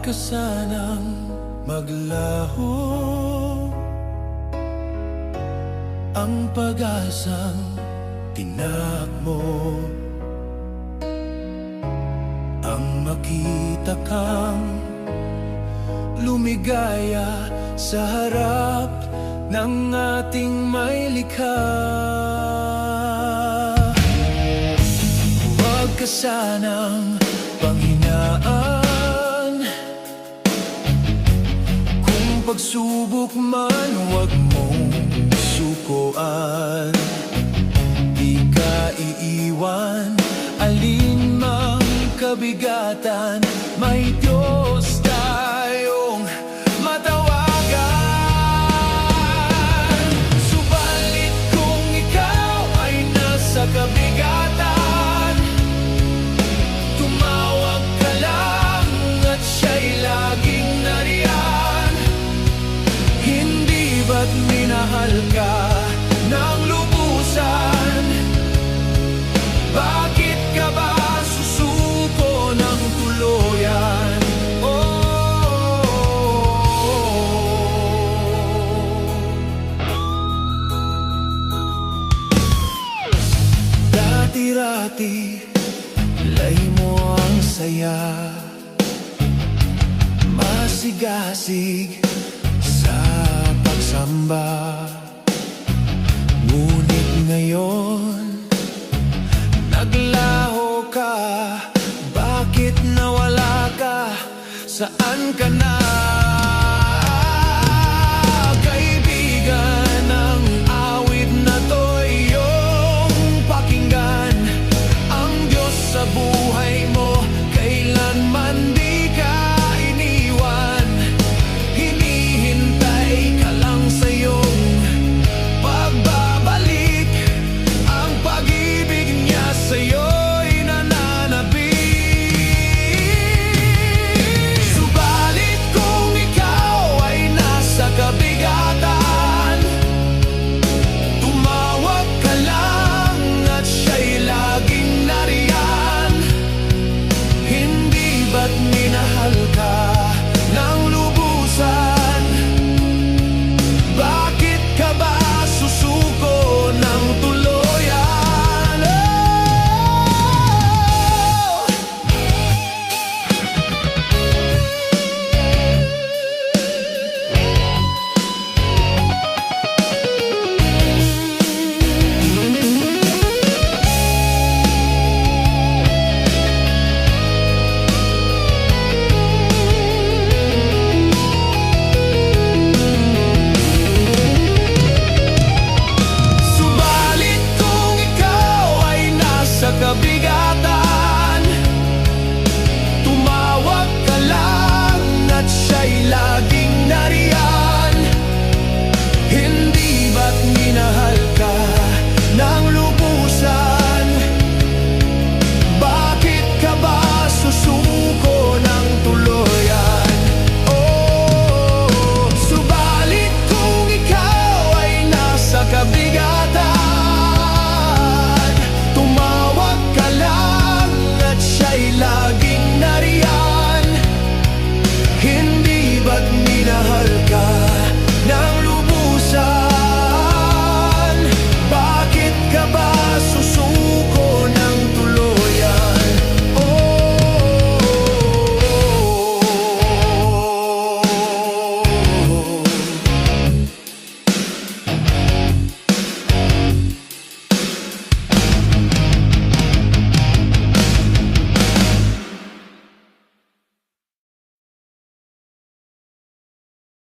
ka sanang maglaho, ang pag-asang tinakbo, ang makita kang lumigaya sa harap ng ating may likha. Huwag ka sanang panghinaan, kung pagsubok man huwag mong sukuan. Di ka iiwan, alin mang kabigatan, may Diyos tayong matawagan. Subalit kung ikaw ay nasa kabigatan, tumawag ka lang at siya'y laging nariyan. Hindi ba't minahal ka ng lubusan? Bakit ka ba susuko ng tuluyan? Dati-rati, lay mo ang saya, masigasig sa pagsamba. Ngunit ngayon, naglaho ka. Bakit nawala ka? Saan ka na?